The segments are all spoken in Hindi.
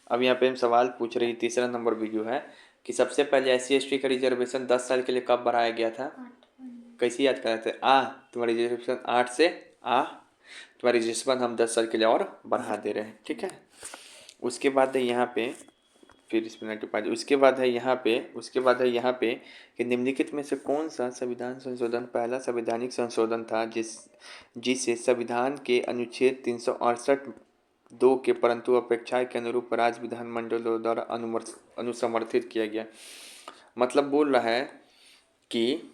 अब यहाँ पे हम सवाल पूछ रही, तीसरा नंबर वीडियो है कि सबसे पहले SC ST का रिजर्वेशन 10 साल के लिए कब बढ़ाया गया था? कैसे याद कराए थे? तुम्हारी रिजर्वेशन 8 से तुम्हारी रिजर्वेशन हम 10 साल के लिए और बढ़ा दे रहे हैं, ठीक है। उसके बाद है यहाँ पे, फिर इसमें 95, उसके बाद है यहाँ पे कि निम्नलिखित में से कौन सा संविधान संशोधन पहला संवैधानिक संशोधन था जिसे संविधान के अनुच्छेद 368(2) के परंतु अपेक्षा के अनुरूप राज्य विधानमंडलों द्वारा अनुसमर्थित किया गया। मतलब बोल रहा है कि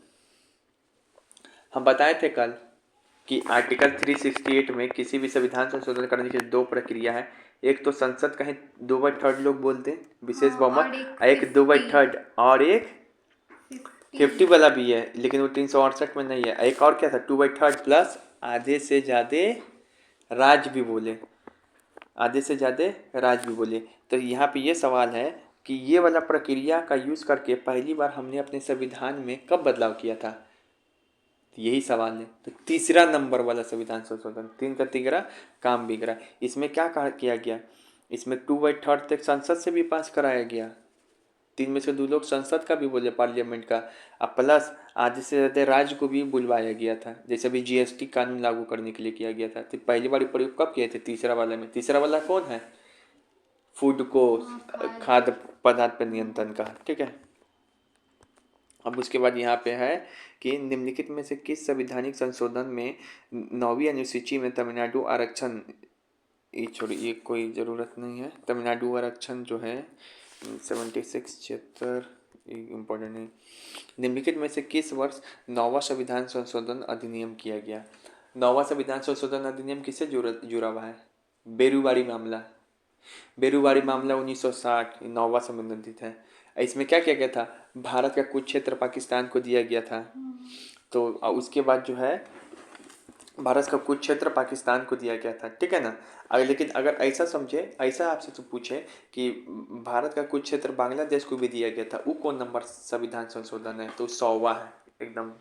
हम बताए थे कल कि आर्टिकल 368 में किसी भी संविधान संशोधन करने की दो प्रक्रिया है। एक तो संसद का ही 2/3 लोग बोलते हैं, विशेष बहुमत, एक 2/3 और एक 50 वाला भी है, लेकिन वो 368 में नहीं है। एक और क्या था, 2/3 प्लस आधे से ज़्यादा राज्य भी बोले, आधे से ज़्यादा राज्य भी बोले। तो यहाँ पे ये सवाल है कि ये वाला प्रक्रिया का यूज़ करके पहली बार हमने अपने संविधान में कब बदलाव किया था, यही सवाल है। तो तीसरा नंबर वाला संविधान संशोधन, 3 का तीसरा काम बिगड़ा। इसमें क्या किया गया, इसमें 2/3 तक संसद से भी पास कराया गया, 3 में से 2 लोग संसद का भी बोले, पार्लियामेंट का, और प्लस आधे से ज़्यादा राज्य को भी बुलवाया गया था। जैसे अभी GST कानून लागू करने के लिए किया गया था, तो पहली बार प्रयोग कब किए थे? तीसरा वाला में। तीसरा वाला कौन है? फूड को, खाद्य पदार्थ पर नियंत्रण का, ठीक है। अब उसके बाद यहाँ पे है कि निम्नलिखित में से किस संवैधानिक संशोधन में 9वीं अनुसूची में तमिलनाडु आरक्षण, ये छोड़िए, ये कोई ज़रूरत नहीं है। तमिलनाडु आरक्षण जो है 76 76 इम्पोर्टेंट नहीं। निम्नलिखित में से किस वर्ष 9वां संविधान संशोधन अधिनियम किया गया? 9वां संविधान संशोधन अधिनियम किससे जुड़ा हुआ है? बेरुवाड़ी मामला, बेरुवाड़ी मामला 1960 9वां संबंधित है। इसमें क्या किया गया था, भारत का कुछ क्षेत्र पाकिस्तान को दिया गया था। तो उसके बाद जो है भारत का कुछ क्षेत्र पाकिस्तान को दिया गया था, ठीक है ना। लेकिन अगर ऐसा समझे, ऐसा आपसे तो पूछे कि भारत का कुछ क्षेत्र बांग्लादेश को भी दिया गया था, वो कौन नंबर संविधान संशोधन है? तो 100वां है, एकदम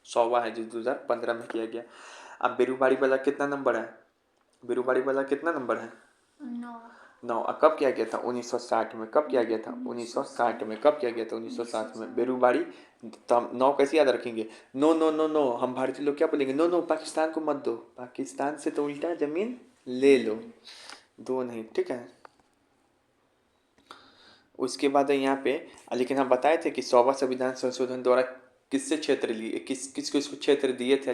100वां है, जो 2015 में किया गया। अब बेरुवाड़ी वाला कितना नंबर है? बेरुवाड़ी वाला कितना नंबर है? 9। कब किया गया था? 1960 में। कब किया गया था? 1960 में। कब किया गया था? 1960 में। बेरुवाड़ी। तो हम 9 कैसे याद रखेंगे? नो नो नो नो, हम भारतीय लोग क्या बोलेंगे? नो नो, पाकिस्तान को मत दो, पाकिस्तान से तो उल्टा जमीन ले लो, दो नहीं, ठीक है। उसके बाद है यहाँ पे, लेकिन हम बताए थे कि 100वां संविधान संशोधन द्वारा किससे क्षेत्र लिए, किसको क्षेत्र दिए थे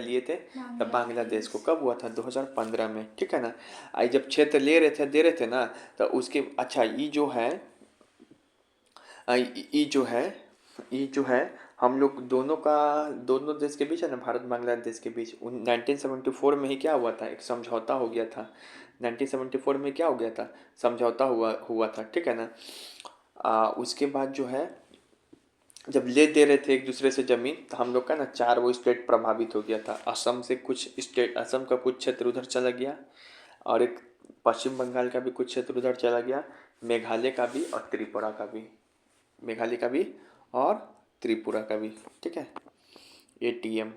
तब बांग्लादेश को। कब हुआ था? 2015 में, ठीक है ना। आई जब क्षेत्र दे रहे थे ना, तो उसके अच्छा ये जो है हम लोग दोनों देश के बीच है ना, भारत बांग्लादेश के बीच 1974 में ही क्या हुआ था, एक समझौता हो गया था। 1974 में क्या हो गया था? समझौता हुआ था, ठीक है ना। उसके बाद जो है जब ले दे रहे थे एक दूसरे से ज़मीन, तो हम लोग का ना 4 वो स्टेट प्रभावित हो गया था। असम से कुछ स्टेट, असम का कुछ क्षेत्र उधर चला गया, और एक पश्चिम बंगाल का भी कुछ क्षेत्र उधर चला गया, मेघालय का भी और त्रिपुरा का भी, मेघालय का भी और त्रिपुरा का भी, ठीक है। ATM।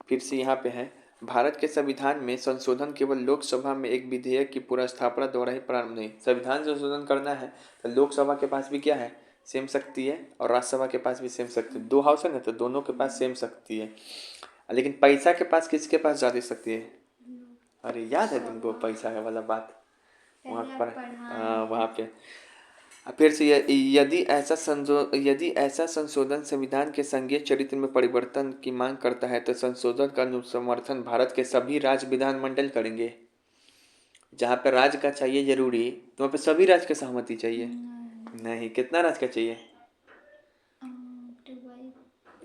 फिर से यहाँ पे है, भारत के संविधान में संशोधन केवल लोकसभा में एक विधेयक की पुरस्थापना द्वारा ही प्रारंभ नहीं। संविधान संशोधन करना है तो लोकसभा के पास भी क्या है? सेम शक्ति है, और राज्यसभा के पास भी सेम शक्ति है। 2 हाउस है ना, तो दोनों के पास सेम शक्ति है। लेकिन पैसा के पास किसके पास ज़्यादा शक्ति है? अरे याद है तुमको पैसा वाला बात वहाँ पर? वहाँ पे फिर से यदि ऐसा संशोधन संविधान के संघीय चरित्र में परिवर्तन की मांग करता है, तो संशोधन का समर्थन भारत के सभी राज्य विधानमंडल करेंगे। जहाँ पे राज्य का चाहिए जरूरी, तो वहाँ पे सभी राज्य की सहमति चाहिए नहीं। कितना राज्य का चाहिए?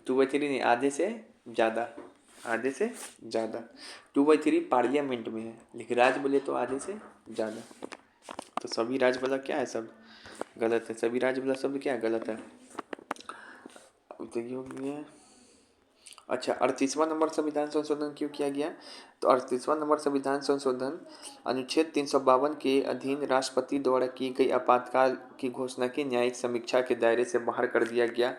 2/3 नहीं, आधे से ज़्यादा, आधे से ज़्यादा। 2/3 पार्लियामेंट में है, लेकिन राज्य बोले तो आधे से ज़्यादा। तो सभी राज्य वाला क्या है? सब गलत है। सभी राज्य वाला शब्द क्या है? गलत है। तो ये हो गया। अच्छा, 38वां नंबर संविधान संशोधन क्यों किया गया? तो 38वां नंबर संविधान संशोधन अनुच्छेद 352 के अधीन राष्ट्रपति द्वारा की गई आपातकाल की घोषणा की न्यायिक समीक्षा के दायरे से बाहर कर दिया गया।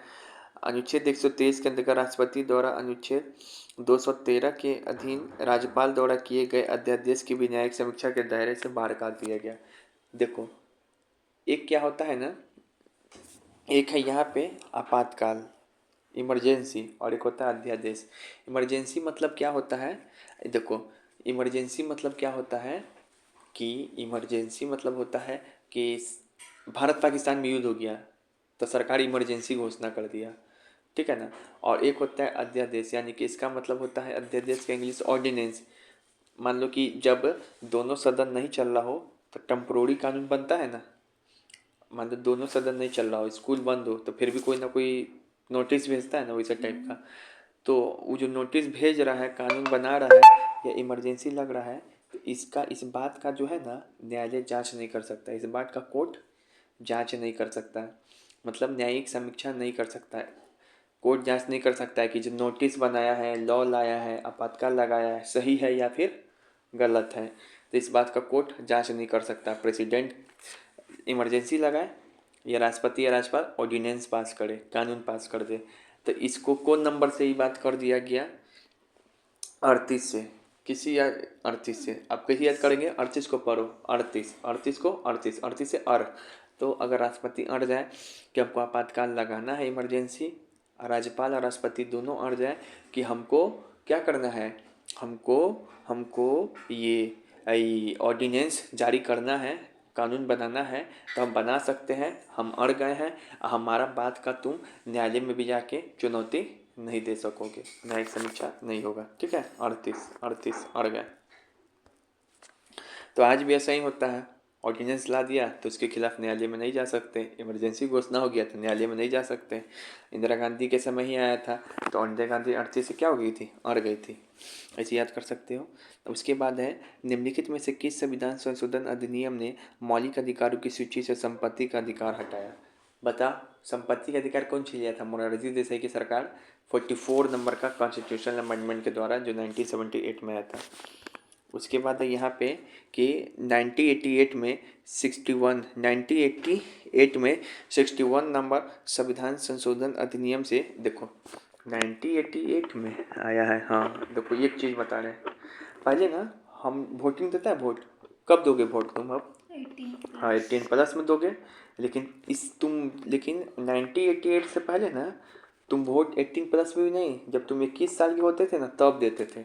अनुच्छेद 123 के अंतर्गत राष्ट्रपति द्वारा अनुच्छेद 213 के अधीन राज्यपाल द्वारा किए गए अध्यादेश की भी न्यायिक समीक्षा के दायरे से बाहर कर दिया गया। देखो एक क्या होता है ना, एक है यहाँ पे आपातकाल, इमरजेंसी, और एक होता है अध्यादेश। इमरजेंसी मतलब क्या होता है, देखो इमरजेंसी मतलब क्या होता है कि इमरजेंसी मतलब होता है कि भारत पाकिस्तान में युद्ध हो गया तो सरकार इमरजेंसी घोषणा कर दिया, ठीक है ना। और एक होता है अध्यादेश, यानी कि इसका मतलब होता है अध्यादेश का इंग्लिश ऑर्डिनेंस। मान लो कि जब दोनों सदन नहीं चल रहा हो तो टेम्पोररी कानून बनता है ना। मान लो दोनों सदन नहीं चल रहा हो, स्कूल बंद हो, तो फिर भी कोई ना कोई नोटिस भेजता है ना, वैसे टाइप का। तो वो जो नोटिस भेज रहा है, कानून बना रहा है या इमरजेंसी लग रहा है, तो इसका इस बात का जो है ना न्यायालय जांच नहीं कर सकता, इस बात का कोर्ट जांच नहीं कर सकता है, मतलब न्यायिक समीक्षा नहीं कर सकता है। कोर्ट जांच नहीं कर सकता है कि जो नोटिस बनाया है, लॉ लाया है, आपातकाल लगाया है, सही है या फिर गलत है। तो इस बात का कोर्ट जांच नहीं कर सकता। प्रेसिडेंट इमरजेंसी लगाए या राष्ट्रपति या राज्यपाल ऑर्डिनेंस पास करे, कानून पास कर दे। तो इसको कौन नंबर से ये बात कर दिया गया, 38 से। किसी याद 38 से आप कैसे याद करेंगे, 38 को पढ़ो, 38 को 38 से अर। तो अगर राष्ट्रपति अड़ जाए कि हमको आपातकाल लगाना है, इमरजेंसी, राज्यपाल और राष्ट्रपति दोनों अड़ जाए कि हमको क्या करना है, हमको हमको ये ऑर्डिनेंस जारी करना है, कानून बनाना है, तो हम बना सकते हैं। हम अड़ गए हैं, हमारा बात का तुम न्यायालय में भी जाके चुनौती नहीं दे सकोगे, न्यायिक समीक्षा नहीं होगा, ठीक है। 38 अड़ गए। तो आज भी ऐसा ही होता है, ऑर्डिनेंस ला दिया तो उसके खिलाफ न्यायालय में नहीं जा सकते, इमरजेंसी घोषणा हो गया तो न्यायालय में नहीं जा सकते। इंदिरा गांधी के समय ही आया था, तो इंदिरा गांधी 38 से क्या हो गई थी, अड़ गई थी, ऐसे याद कर सकते हो। उसके बाद है, निम्नलिखित में से किस संविधान संशोधन अधिनियम ने मौलिक अधिकारों की सूची से संपत्ति का अधिकार हटाया। बता, संपत्ति का अधिकार कौन छीन लिया था, मोरारजी देसाई की सरकार 44 नंबर का कॉन्स्टिट्यूशनल अमेंडमेंट के द्वारा, जो 1978 में आया था। उसके बाद है यहाँ पे कि 1988 में 61 नंबर संविधान संशोधन अधिनियम से, देखो 1988 में आया है। हाँ देखो एक चीज़ बता रहे हैं, पहले ना हम वोटिंग देता है, वोट कब दोगे वोट तुम अब, 18+। हाँ 18+ में दोगे। लेकिन 1988 से पहले ना तुम वोट 18+ में भी नहीं, जब तुम 21 साल के होते थे ना तब देते थे।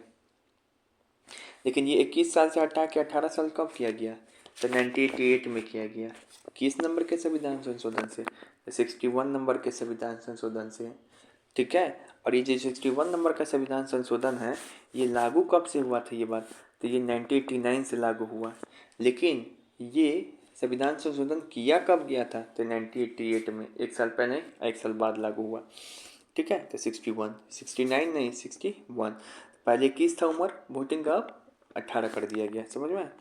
लेकिन ये 21 साल से हटा के 18 साल कब किया गया, तो 1988 में किया गया। किस नंबर के संविधान संशोधन से, 61 नंबर के संविधान संशोधन से, ठीक है। और ये जो 61 नंबर का संविधान संशोधन है, ये लागू कब से हुआ था ये बात, तो ये 1989 से लागू हुआ। लेकिन ये संविधान संशोधन किया कब गया था, तो 1988 में, एक साल पहले, एक साल बाद लागू हुआ, ठीक है। तो 61, 69 नहीं, 61। पहले 21 था उम्र वोटिंग का, अब 18 कर दिया गया, समझ में।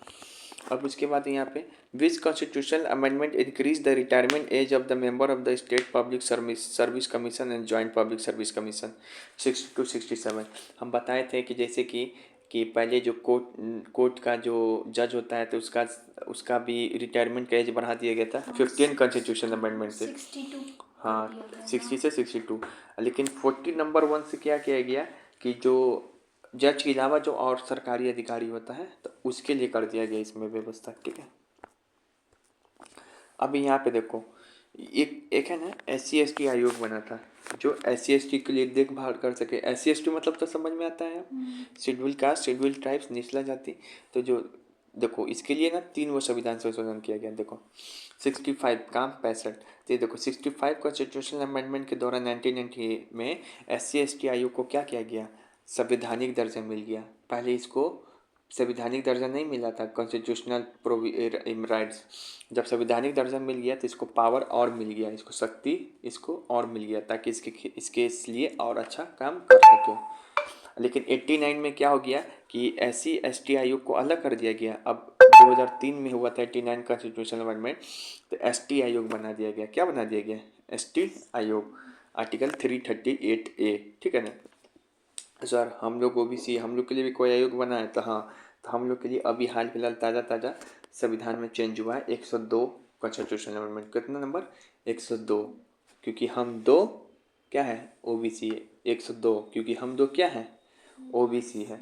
अब उसके बाद यहाँ पे, which constitutional amendment increase the retirement age of the member of the state public service commission and joint public service commission 60 to 67। हम बताए थे कि जैसे कि पहले जो कोर्ट का जो जज होता है तो उसका भी रिटायरमेंट का एज बढ़ा दिया गया था 15 कॉन्स्टिट्यूशन अमेंडमेंट से। 62 हाँ 60 से 62। लेकिन 40 नंबर 1 से क्या किया गया कि जो जज के अलावा जो और सरकारी अधिकारी होता है तो उसके लिए कर दिया गया इसमें व्यवस्था, ठीक है। अब यहाँ पे देखो, एक है ना SC ST आयोग बना था, जो SC ST के लिए देखभाल कर सके। SC ST मतलब तो समझ में आता है, शेड्यूल कास्ट, शेड्यूल ट्राइब्स, निचला जाति। तो जो देखो इसके लिए ना 3 वो संविधान संशोधन किया गया, देखो 65 काम 65। तो ये देखो 65 कॉन्स्टिट्यूशनल अमेंडमेंट के दौरान 1990 में SC ST आयोग को क्या किया गया, संवैधानिक दर्जा मिल गया। पहले इसको संवैधानिक दर्जा नहीं मिला था, कॉन्स्टिट्यूशनल राइट्स। जब संवैधानिक दर्जा मिल गया तो इसको पावर और मिल गया, इसको शक्ति इसको और मिल गया, ताकि इसके लिए और अच्छा काम कर सके। लेकिन 89 में क्या हो गया कि SC ST आयोग को अलग कर दिया गया। अब 2003 में हुआ था 89 कॉन्स्टिट्यूशनल अमेंडमेंट, तो ST आयोग बना दिया गया। क्या बना दिया गया, ST आयोग, आर्टिकल 338A, ठीक है ना। सर हम लोग OBC, हम लोग के लिए भी कोई आयोग बना है, तो हाँ, तो हम लोग के लिए अभी हाल फिलहाल ताज़ा संविधान में चेंज हुआ है 102 कॉन्स्टिट्यूशनल अमेंडमेंट। कितना नंबर, 102, क्योंकि हम दो क्या है, OBC है। 102 क्योंकि हम दो क्या है, OBC है।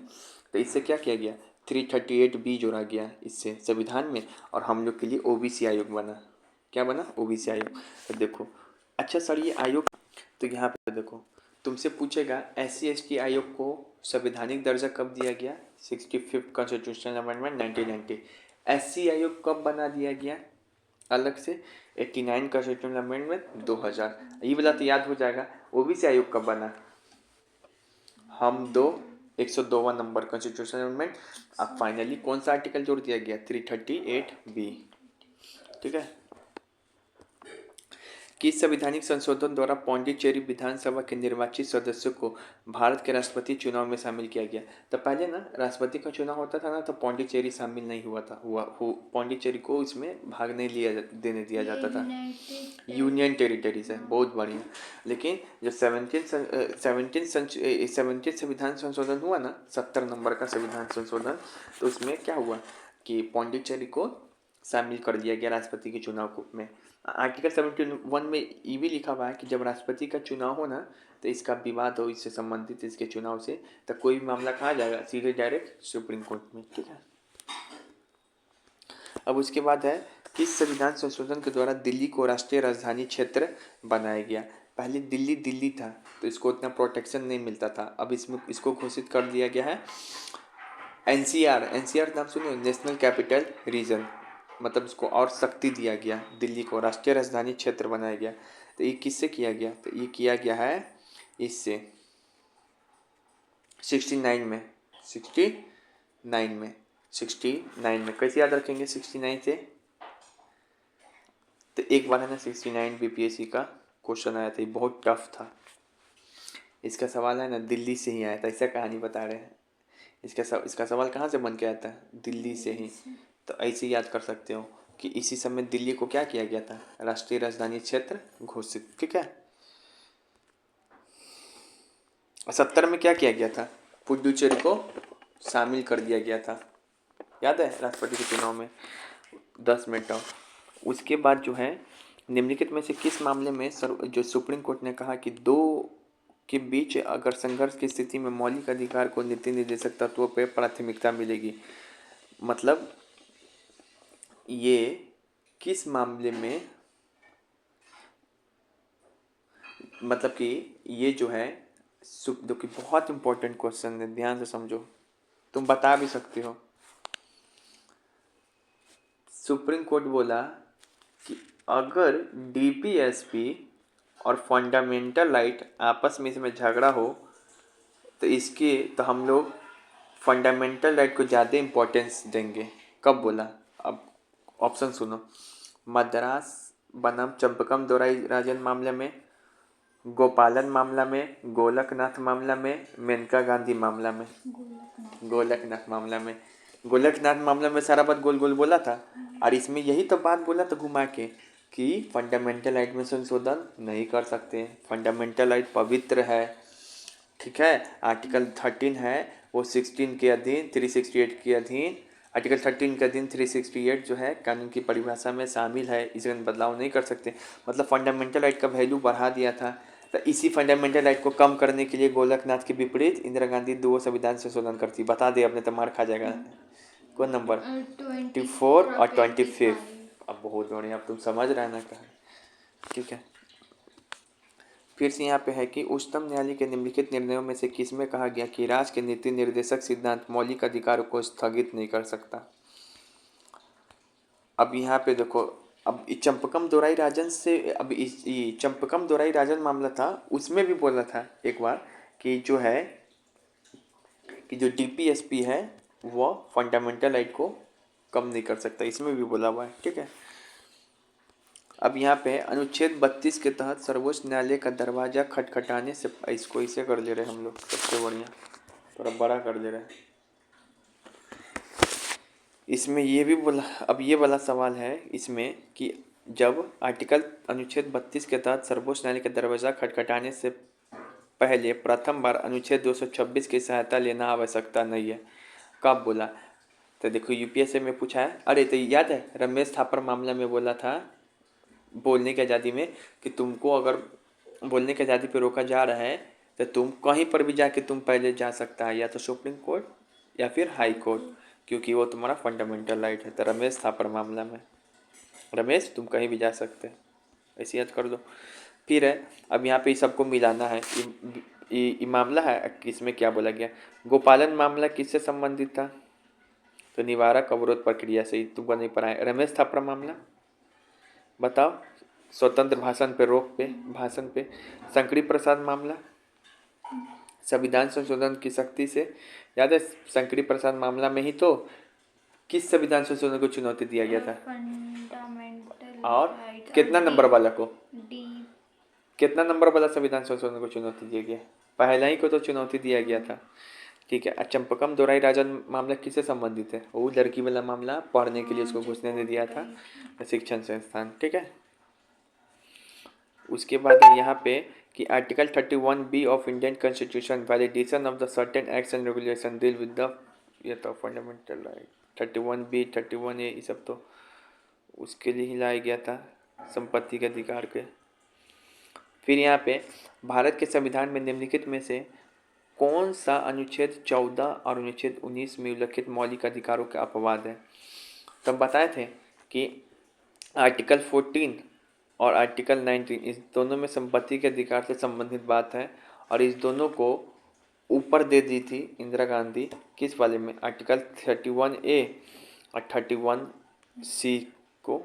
तो इससे क्या किया गया, 338B जोड़ा गया इससे संविधान में, और हम लोग के लिए ओबीसी आयोग बना। क्या बना? ओबीसी आयोग। तो देखो, अच्छा सर ये आयोग, तो यहाँ पे देखो तुमसे पूछेगा SC/ST आयोग को संवैधानिक दर्जा कब दिया गया? 65th constitutional amendment 1990। SC आयोग कब बना दिया गया अलग से? 89 कॉन्स्टिट्यूशनल अमेंडमेंट 2000। ये वाला तो याद हो जाएगा। ओबीसी आयोग कब बना? हम 102वां नंबर कॉन्स्टिट्यूशन अमेंडमेंट। अब फाइनली कौन सा आर्टिकल जोड़ दिया गया? 338B। ठीक है। किस संवैधानिक संशोधन द्वारा पौंडीचेरी विधानसभा के निर्वाचित सदस्यों को भारत के राष्ट्रपति चुनाव में शामिल किया गया? तो पहले ना राष्ट्रपति का चुनाव होता था ना, तो पौंडीचेरी शामिल नहीं हुआ था, पौंडीचेरी को इसमें भाग नहीं देने दिया जाता था। यूनियन टेरिटरीज है, बहुत बढ़िया। लेकिन जो 17 संविधान संशोधन हुआ ना, 70 नंबर का संविधान संशोधन, तो उसमें क्या हुआ कि पौंडीचेरी को शामिल कर दिया गया राष्ट्रपति के चुनाव में। आर्टिकल 71 में ये भी लिखा हुआ है कि जब राष्ट्रपति का चुनाव हो ना, तो इसका विवाद हो इससे संबंधित इसके चुनाव से, तो कोई भी मामला कहाँ जाएगा? सीधे डायरेक्ट सुप्रीम कोर्ट में। ठीक है। अब उसके बाद है किस संविधान संशोधन के द्वारा दिल्ली को राष्ट्रीय राजधानी क्षेत्र बनाया गया? पहले दिल्ली था, तो इसको उतना प्रोटेक्शन नहीं मिलता था। अब इसको घोषित कर दिया गया है एनसीआर नाम सुने? नेशनल कैपिटल रीजन, मतलब इसको और शक्ति दिया गया, दिल्ली को राष्ट्रीय राजधानी क्षेत्र बनाया गया। तो ये किससे किया गया? तो ये किया गया है इससे 69 में। 69 में कैसे याद रखेंगे 69 से? तो एक बार है ना 69 बीपीएससी का क्वेश्चन आया था, ये बहुत टफ था। इसका सवाल है ना दिल्ली से ही आया था, ऐसा कहानी बता रहे हैं। इसका सवाल कहाँ से बन के आया था? दिल्ली से ही। तो ऐसे याद कर सकते हो कि इसी समय दिल्ली को क्या किया गया था? राष्ट्रीय राजधानी क्षेत्र घोषित। ठीक है। 70 में क्या किया गया था? पुडुचेरी को शामिल कर दिया गया था, याद है, राष्ट्रपति के चुनाव में। 10 मिनट। उसके बाद जो है निम्नलिखित में से किस मामले में जो सुप्रीम कोर्ट ने कहा कि दो के बीच अगर संघर्ष की स्थिति में मौलिक अधिकार को नीति निर्देशक तत्वों पर प्राथमिकता मिलेगी? मतलब ये किस मामले में, मतलब कि ये जो है जो कि बहुत इंपॉर्टेंट क्वेश्चन है, ध्यान से समझो, तुम बता भी सकते हो। सुप्रीम कोर्ट बोला कि अगर डीपीएसपी और फंडामेंटल राइट आपस में इसमें झगड़ा हो, तो हम लोग फंडामेंटल राइट को ज़्यादा इम्पोर्टेंस देंगे। कब बोला? अब ऑप्शन सुनो। मद्रास बनाम चंपकम दोराई राजन मामले में, गोपालन मामला में, गोलकनाथ मामला में, मेनका गांधी मामला में। गोलकनाथ मामला में सारा बात गोल गोल बोला था, और इसमें यही तो बात बोला था घुमा के कि फंडामेंटल राइट में संशोधन नहीं कर सकते। फंडामेंटल राइट पवित्र है। ठीक है। आर्टिकल 13 है वो 16 के अधीन 368 के अधीन, आर्टिकल 13 के अधीन 368 जो है कानून की परिभाषा में शामिल है, इसमें बदलाव नहीं कर सकते। मतलब फंडामेंटल राइट का वैल्यू बढ़ा दिया था। तो इसी फंडामेंटल राइट को कम करने के लिए गोलकनाथ के विपरीत इंदिरा गांधी 2 संविधान संशोधन करती। बता दे, अपने तो मार खा जाएगा। कौन नंबर? 24 और 25। अब बहुत बढ़िया, अब तुम समझ रहे ना कहा। ठीक है। फिर से यहाँ पे है कि उच्चतम न्यायालय के निम्नलिखित निर्णयों में से किसमें कहा गया कि राज्य के नीति निर्देशक सिद्धांत मौलिक अधिकारों को स्थगित नहीं कर सकता? अब यहाँ पे देखो, अब चंपकम दोराई राजन से, अब चंपकम दोराई राजन मामला था, उसमें भी बोला था एक बार कि जो डीपीएसपी है वो फंडामेंटल राइट को कम नहीं कर सकता, इसमें भी बोला हुआ है। ठीक है। अब यहाँ पे अनुच्छेद 32 के तहत सर्वोच्च न्यायालय का दरवाजा खटखटाने से, इसको इसे कर ले रहे हम लोग, सबसे बढ़िया थोड़ा बड़ा कर ले रहे हैं। इसमें ये भी बोला, अब ये वाला सवाल है इसमें कि जब अनुच्छेद 32 के तहत सर्वोच्च न्यायालय का दरवाजा खटखटाने से पहले प्रथम बार अनुच्छेद 226 की सहायता लेना आवश्यकता नहीं है, कब बोला? तो देखो यूपीएससी में पूछा है। अरे तो याद है रमेश थापर मामला में बोला था बोलने की आज़ादी में कि तुमको अगर बोलने की आज़ादी पे रोका जा रहा है तो तुम कहीं पर भी जाके तुम पहले जा सकता है, या तो सुप्रीम कोर्ट या फिर हाई कोर्ट। क्योंकि वो तुम्हारा फंडामेंटल राइट है। तो रमेश था पर मामला में। रमेश तुम कहीं भी जा सकते हैं, ऐसे याद कर दो। फिर है अब यहाँ पे इस सबको मिलाना है। ये मामला है किसमें क्या बोला गया। गोपालन मामला किससे संबंधित था, तो निवारक अवरोध प्रक्रिया से। तुमको नहीं पढ़ा है। रमेश थापरा मामला बताओ, स्वतंत्र भाषण पे रोक पे, भाषण पे। शंकरी प्रसाद मामला संविधान संशोधन की शक्ति से, याद है शंकरी प्रसाद मामला में ही तो किस संविधान संशोधन को चुनौती दिया गया था, फंडामेंटल और राइट कितना नंबर वाला को, डी कितना नंबर वाला संविधान संशोधन को चुनौती दिया गया, पहला ही को तो चुनौती दिया गया था। ठीक है। चंपकम दोराई राजन मामला किससे संबंधित है, वो लड़की वाला मामला, पढ़ने के लिए उसको घुसने नहीं दिया था शिक्षण संस्थान। ठीक है। उसके बाद यहाँ पे कि article 31B of Indian constitution validation of the certain acts and regulation deal with the, ये तो फंडामेंटल राइट 31B 31A ये सब तो उसके लिए ही लाया गया था, संपत्ति के अधिकार के। फिर यहाँ पे भारत के संविधान में निम्नलिखित में से कौन सा अनुच्छेद 14 और अनुच्छेद 19 में उल्लिखित मौलिक अधिकारों के अपवाद है। तो हम बताए थे कि आर्टिकल 14 और आर्टिकल 19 इस दोनों में संपत्ति के अधिकार से संबंधित बात है, और इस दोनों को ऊपर दे दी थी इंदिरा गांधी किस वाले में, आर्टिकल 31A और 31C को,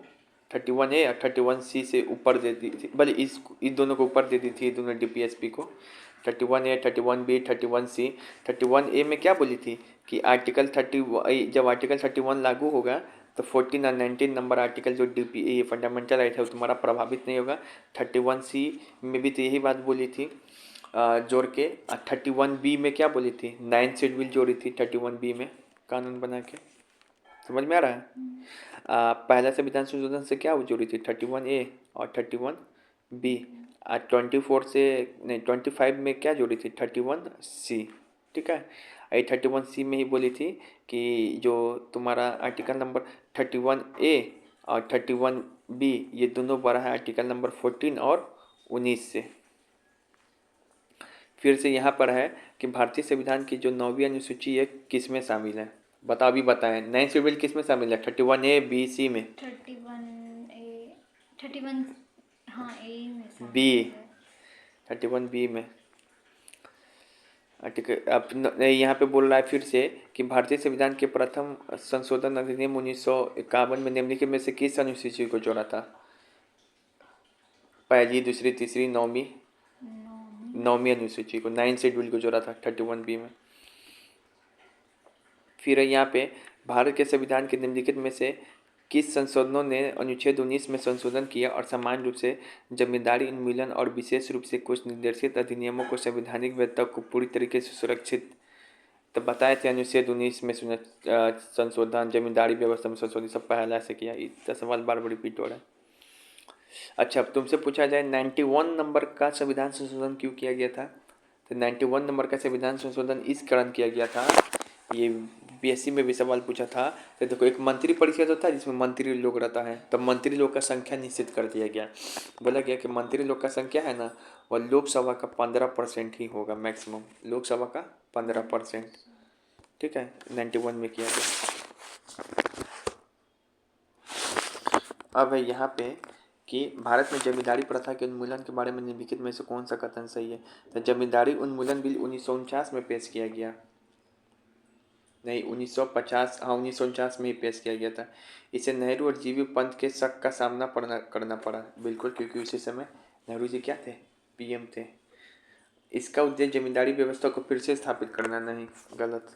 31A और 31C से ऊपर दे दी थी, भले इस दोनों को ऊपर दे दी थी, दोनों DPSP को। 31A 31B 31C। 31A में क्या बोली थी कि आर्टिकल 30 जब आर्टिकल 31 लागू होगा तो 14 और 19 नंबर आर्टिकल जो DPA फंडामेंटल राइट है वो तुम्हारा प्रभावित नहीं होगा। 31C में भी तो यही बात बोली थी जोड़ के। 31B में क्या बोली थी, 9 शेड्यूल जोड़ी थी 31B में कानून बना के। समझ में आ रहा है। पहला संविधान संशोधन से क्या जोड़ी थी, 31A और 31B। 24 से नहीं 25 में क्या जोड़ी थी, 31C। ठीक है। ये 31C में ही बोली थी कि जो तुम्हारा आर्टिकल नंबर 31A और 31B ये दोनों बड़ा है आर्टिकल नंबर 14 और 19 से। फिर से यहाँ पर है कि भारतीय संविधान की जो 9वीं अनुसूची है किस में शामिल है, बता भी बताएं। 9 शेड्यूल किस में शामिल है, 31A B C में, 31 हाँ ए में B 31B में। ठीक है। अब यहाँ पे बोल रहा है फिर से कि भारतीय संविधान के प्रथम संशोधन अधिनियम 1951 में निम्नलिखित में से किस अनुसूची को जोड़ा था, पहली दूसरी तीसरी नौवीं अनुसूची को, 9 शेड्यूल को जोड़ा था 31B में। फिर यहाँ पे भारत के संविधान के निम्नलिखित में से किस संशोधनों ने अनुच्छेद 19 में संशोधन किया और समान रूप से जमींदारी उन्मूलन और विशेष रूप से कुछ निर्देशित अधिनियमों को संवैधानिक वैधता को पूरी तरीके से सुरक्षित, तो बताए थे अनुच्छेद 19 में संशोधन, जमींदारी व्यवस्था में संशोधन, सब पहला से किया। इतना सवाल बार बार रिपीट हो रहा है। अच्छा अब तुमसे पूछा जाए 91 नंबर का संविधान संशोधन क्यों किया गया था, तो 91 नंबर का संविधान संशोधन इस कारण किया गया था, ये BSc में भी सवाल पूछा था। तो देखो एक मंत्री परिषद होता है जिसमें मंत्री लोग रहता है, तब मंत्री लोग का संख्या निश्चित कर दिया गया। बोला गया कि मंत्री लोग का संख्या है ना वह लोकसभा का 15% ही होगा मैक्सिमम, लोकसभा का 15%। ठीक है। 91 में किया गया। अब है यहाँ पे कि भारत में जमींदारी प्रथा के उन्मूलन के बारे में निम्नलिखित में से कौन सा कथन सही है, तो जमींदारी उन्मूलन बिल 1949 में पेश किया गया, नहीं 1950, हाँ 1949 में ही पेश किया गया था। इसे नेहरू और जीवी पंत के शक का सामना करना पड़ा, बिल्कुल, क्योंकि उसी समय नेहरू जी क्या थे, PM थे। इसका उद्देश्य जमींदारी व्यवस्था को फिर से स्थापित करना, नहीं, गलत।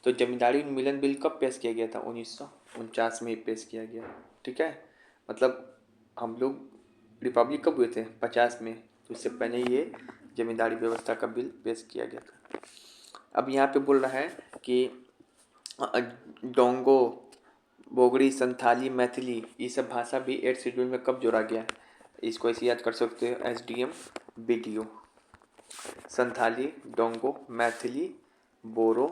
तो जमींदारी उन्मूलन बिल कब पेश किया गया था, 1949 में ही पेश किया गया। ठीक है। मतलब हम लोग रिपब्लिक कब हुए थे, 50 में, तो उससे पहले ये जमींदारी व्यवस्था का बिल पेश किया गया था। अब यहाँ पे बोल रहा है कि डोंगो, बोगड़ी, संथाली, मैथिली ये सब भाषा भी 8 शेड्यूल में कब जोड़ा गया, इसको ऐसे याद कर सकते हो SDM BDO। संथाली, डोंगो, मैथिली, बोरो,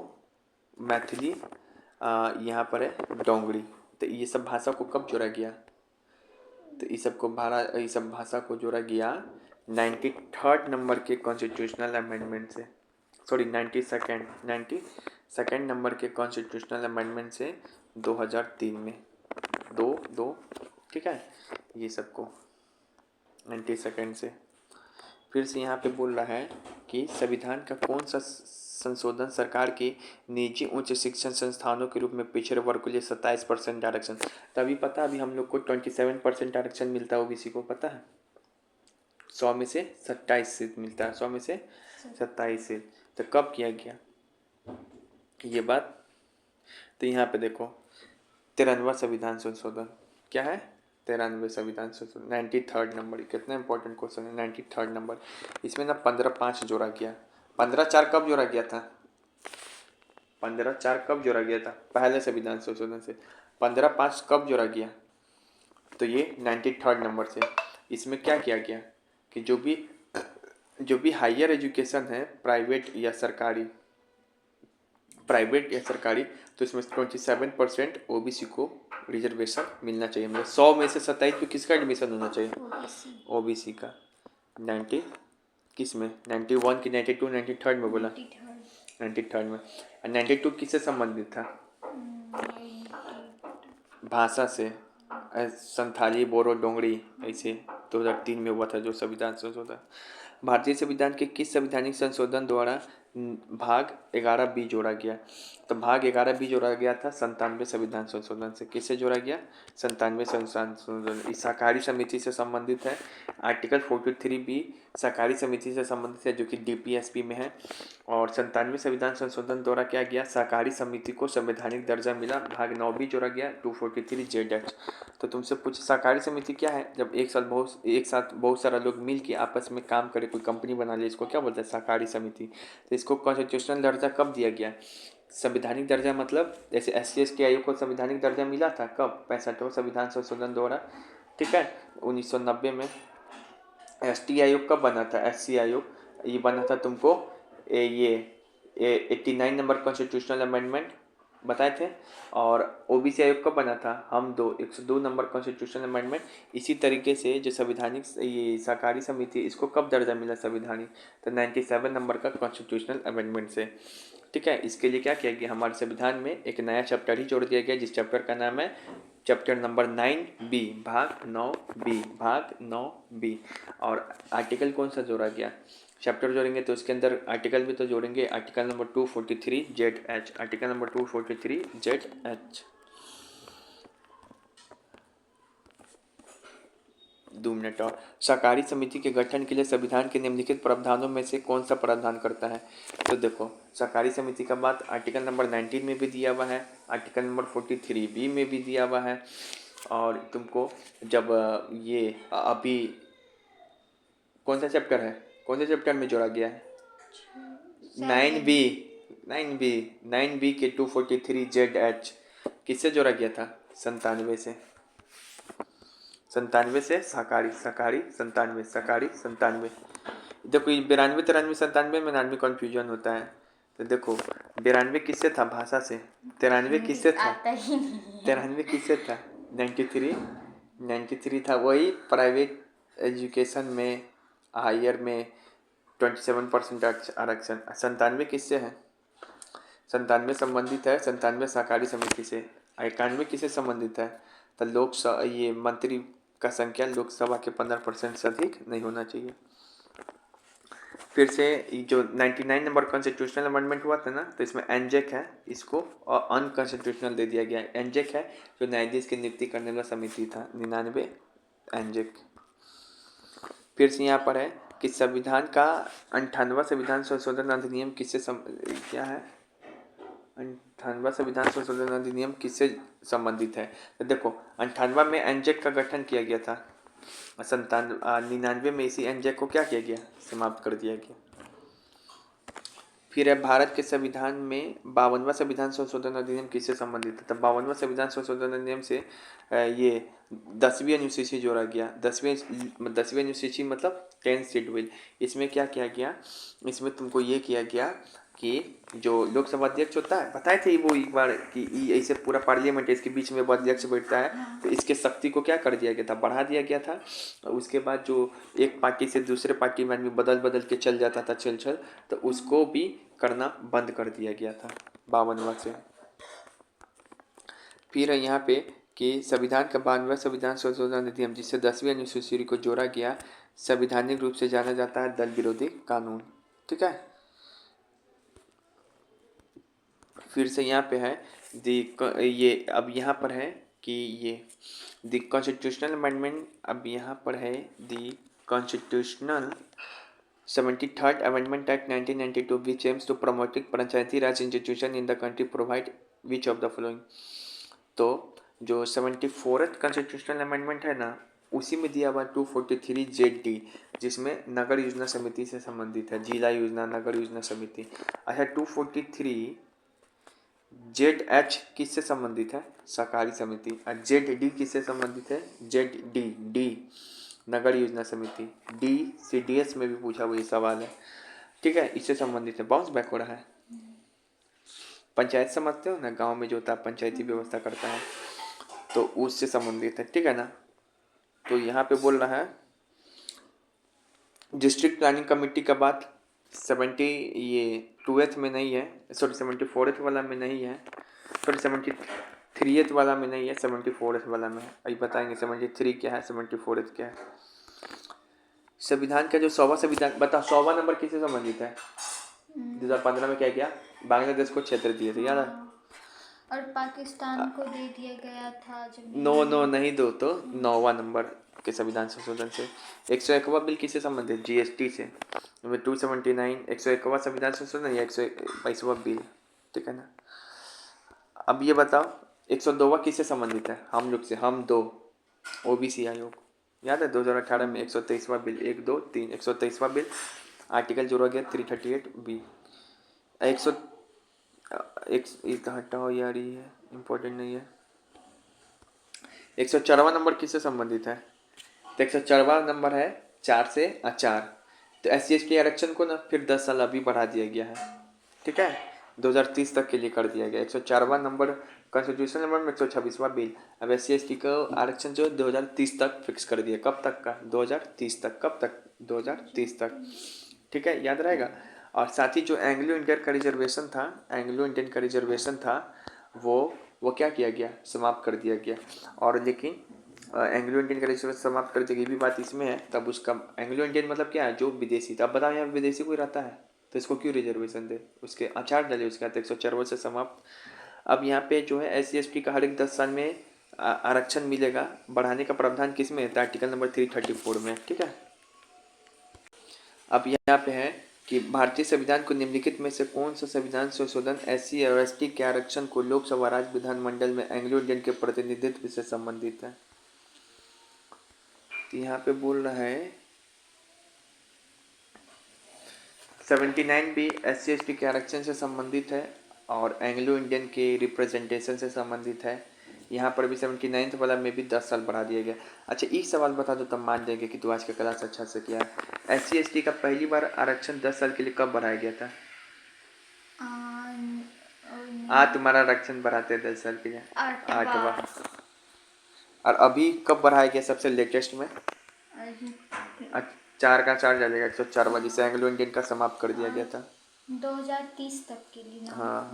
मैथिली, यहाँ पर है डोंगरी, तो ये सब भाषा को कब जोड़ा गया, तो ये सब भाषा को जोड़ा गया 93rd नंबर के कॉन्स्टिट्यूशनल अमेंडमेंट से, सॉरी 92nd सेकंड नंबर के कॉन्स्टिट्यूशनल अमेंडमेंट से 2003 में 2 ठीक है, ये सबको 92 से। फिर से यहाँ पे बोल रहा है कि संविधान का कौन सा संशोधन सरकार की निजी उच्च शिक्षण संस्थानों के रूप में पिछड़े वर्ग के लिए 27% आरक्षण, तभी पता अभी हम लोग को 27% आरक्षण मिलता है ओबीसी को, पता है 100 में से 27 सीट मिलता है, 100 में से 27 सीट। तो कब किया गया ये बात, तो यहाँ पे देखो 93वां संविधान संशोधन, क्या है 93वें संविधान संशोधन 93rd नंबर, कितना इंपॉर्टेंट क्वेश्चन है 93rd नंबर। इसमें ना 15/5 जोड़ा गया, 15/4 कब जोड़ा गया था, 15/4 कब जोड़ा गया था पहले संविधान संशोधन से, 15/5 कब जोड़ा गया, तो ये 93rd नंबर से। इसमें क्या किया गया कि जो भी हायर एजुकेशन है प्राइवेट या सरकारी, तो इसमें 27% ओबीसी को रिजर्वेशन मिलना चाहिए, मतलब 100 में से 27 पे किसका एडमिशन होना चाहिए, ओबीसी का। 90 किस में 91 की 92 93rd में बोला, 93rd में। 92 किससे संबंधित था, भाषा से, संथाली बोरो डोंगरी, ऐसे 2003 में हुआ था जो संविधान संशोधन। भारतीय संविधान के किस संवैधानिक संशोधन द्वारा भाग 11B जोड़ा गया, तो भाग 11B जोड़ा गया था 97 संविधान संशोधन से। किससे जोड़ा गया, 97 संविधान संशोधन। इस सहकारी समिति से संबंधित है, आर्टिकल 43B सहकारी समिति से संबंधित है जो कि डीपीएसपी में है। और 97 संविधान संशोधन द्वारा क्या गया, सहकारी समिति को संवैधानिक दर्जा मिला, भाग 9B जोड़ा गया 243ZH। तो तुमसे पूछ सहकारी समिति क्या है, जब एक साथ बहुत सारा लोग मिल के आपस में काम करे, कोई कंपनी बना ले, इसको क्या बोलते हैं, सहकारी समिति। तो इसको कॉन्स्टिट्यूशनल दर्जा कब दिया गया, संवैधानिक दर्जा, मतलब जैसे SC/ST आयोग को संवैधानिक दर्जा मिला था कब, 65वें संविधान संशोधन द्वारा, ठीक है 1990 में। ST आयोग कब बना था, SC आयोग ये बना था तुमको ये 89 नंबर कॉन्स्टिट्यूशनल अमेंडमेंट बताए थे। और ओबीसी आयोग कब बना था, हम 102 नंबर कॉन्स्टिट्यूशनल अमेंडमेंट। इसी तरीके से जो संवैधानिक ये सहकारी समिति, इसको कब दर्जा मिला संवैधानिक, तो 97 नंबर का कॉन्स्टिट्यूशनल अमेंडमेंट से, ठीक है। इसके लिए क्या किया गया, हमारे संविधान में एक नया चैप्टर ही जोड़ दिया गया, जिस चैप्टर का नाम है चैप्टर नंबर 9B भाग 9B। और आर्टिकल कौन सा जोड़ा गया, चैप्टर जोड़ेंगे तो उसके अंदर आर्टिकल भी तो जोड़ेंगे, article number 243ZH, article number 243ZH। 2 minute. और सहकारी समिति के गठन के लिए संविधान के निम्नलिखित प्रावधानों में से कौन सा प्रावधान करता है, तो देखो सहकारी समिति का बात आर्टिकल नंबर 19 में भी दिया हुआ है, आर्टिकल नंबर 43B में भी दिया हुआ है। और तुमको जब ये अभी कौन सा चैप्टर है, कौन से चैप्टर में जोड़ा गया है, 9B के 243ZH किससे जोड़ा गया था, 97 से, सहकारी 97। देखो 92 93 97 में आदमी कन्फ्यूजन होता है, तो देखो 92 किससे था, भाषा से, 93 किससे था, 93 किससे था, 93 था वही प्राइवेट एजुकेशन में, हायर में 27% आरक्षण। 97 किससे है, 97 संबंधित है 97 सहकारी समिति से। 91 किससे संबंधित है, तो लोकसभा ये मंत्री का संख्या लोकसभा के 15% से अधिक नहीं होना चाहिए। फिर से जो 99 नंबर कॉन्स्टिट्यूशनल अमेंडमेंट हुआ था ना, तो इसमें एनजेक है, इसको और अनकॉन्स्टिट्यूशनल दे दिया गया है। एनजेक है जो न्यायाधीश की नियुक्ति करने वाला समिति था, 99 एनजेक। फिर से यहाँ पर है कि संविधान का 98वां संविधान संशोधन अधिनियम किससे क्या है, 98वां संविधान संशोधन अधिनियम किससे संबंधित है, तो देखो 98वां में एनजेक का गठन किया गया था, 99 में इसी एनजेक को क्या किया गया, समाप्त कर दिया गया। फिर है भारत के संविधान में 52वां संविधान संशोधन अधिनियम किससे संबंधित है, तो 52वां संविधान संशोधन अधिनियम से ये 10वीं अनुसूची जोड़ा गया। 10वीं अनुसूची मतलब 10th शेड्यूल। इसमें क्या किया गया, इसमें तुमको ये किया गया कि जो लोकसभा अध्यक्ष होता है, बताए थे वो एक बार कि ऐसे पूरा पार्लियामेंट इसके बीच में वो अध्यक्ष बैठता है, तो इसके शक्ति को क्या कर दिया गया था, बढ़ा दिया गया था। उसके बाद जो एक पार्टी से दूसरे पार्टी में आदमी बदल के चल जाता था, तो उसको भी करना बंद कर दिया गया था। 52वां से। फिर है यहाँ पे कि संविधान का 52वां संविधान संशोधन अधिनियम जिससे 10वीं अनुसूची को जोड़ा गया संवैधानिक रूप से जाना जाता है दल विरोधी कानून। ठीक है। फिर से यहाँ पे है ये अब यहाँ पर है कि ये द कॉन्स्टिट्यूशनल अमेंडमेंट, अब यहाँ पर है the constitutional 73rd Amendment Act 1992 which aims to promoting Panchayati Raj institution in the country provide which of the following. तो जो 74th कॉन्स्टिट्यूशनल अमेंडमेंट है ना, उसी में दिया हुआ 243 ZD जिसमें नगर योजना समिति से संबंधित है, जिला योजना नगर योजना समिति। अच्छा 243 ZH किससे संबंधित है? सहकारी समिति। और ZD किससे संबंधित है? ZD नगर योजना समिति। D CDS में भी पूछा हुआ ये सवाल है। ठीक है, इससे संबंधित है। बाउंस बैक हो रहा है। पंचायत समझते हो ना, गांव में जो होता है पंचायती व्यवस्था करता है, तो उससे संबंधित है। ठीक है ना। तो यहाँ पे बोल रहा है डिस्ट्रिक्ट प्लानिंग कमेटी का बात 72th में नहीं है, सॉरी 74th वाला में नहीं है, सॉरी 73th वाला में नहीं है, 74th वाला में है। अभी बताएंगे 73 क्या है, 74th क्या है। संविधान का जो 100वां संविधान बता, 100वां नंबर किससे संबंधित है? 2015 में क्या किया? बांग्लादेश को क्षेत्र दिए थे, याद है? और पाकिस्तान को दे दिया गया था जब नो नहीं दो तो 9वां नंबर के संविधान संशोधन से। 101वां बिल किससे संबंधित? GST से। 279 101वां संविधान संशोधन या 122वां बिल। ठीक है ना। अब ये बताओ 102वां किससे संबंधित है? हम लोग से, हम दो OBC आयोग। याद है 2018 में 123वां बिल 1 2 3 123वां बिल आर्टिकल जोड़ा गया 338B। 100 एक हटाओ यार, ये इम्पोर्टेंट नहीं है। 104वां नंबर किससे संबंधित है? तो 104वां नंबर है 4 से 4। तो SC/ST आरक्षण को ना फिर 10 साल अभी बढ़ा दिया गया है। ठीक है, 2030 तक के लिए कर दिया गया। 104वां नंबर कॉन्स्टिट्यूशन नंबर में 126वां बिल। अब SC/ST का आरक्षण जो 2030 तक फिक्स कर दिया। कब तक का? 2030 तक। कब तक? 2030 तक। ठीक है, याद रहेगा। और साथ ही जो एंग्लो इंडियन का रिजर्वेशन था, वो क्या किया गया? समाप्त कर दिया गया। और लेकिन एंग्लो इंडियन का रिजर्वेशन समाप्त कर दिया, ये भी बात इसमें है। तब उसका एंग्लो इंडियन मतलब क्या है? जो विदेशी था। अब बताओ यहाँ विदेशी कोई रहता है तो इसको क्यों रिजर्वेशन दे? उसके आचार डले उसके हाथ। 104 से समाप्त। अब यहाँ पे जो है SC/ST का हर एक 10 साल में आरक्षण मिलेगा। बढ़ाने का प्रावधान किस में है? आर्टिकल नंबर 334 में। ठीक है। अब यहाँ पे है कि भारतीय संविधान को निम्नलिखित में से कौन सा संविधान संशोधन SC और ST के आरक्षण को लोकसभा राज्य विधानमंडल में एंग्लो इंडियन के प्रतिनिधित्व से संबंधित है? तो यहाँ पे बोल रहा है 79B SC/ST के आरक्षण से संबंधित है और एंग्लो इंडियन के रिप्रेजेंटेशन से संबंधित है। यहाँ पर भी 79th वाला में भी 10 साल बढ़ा दिया गया। अच्छा एक सवाल बता दो तब मान जाएंगे कि तू आज का क्लास अच्छा से किया है। SC/ST का पहली बार आरक्षण 10 साल के लिए कब बढ़ाया गया था? तुम्हारा आरक्षण बढ़ाते हैं 10 साल के लिए 8वां। और अभी कब बढ़ाया गया सबसे लेटेस्ट में? 4 का 4 जाएगा 104वां, जिसे एंग्लो इंडियन का समाप्त कर दिया गया था 2030 तक के लिए ना। हाँ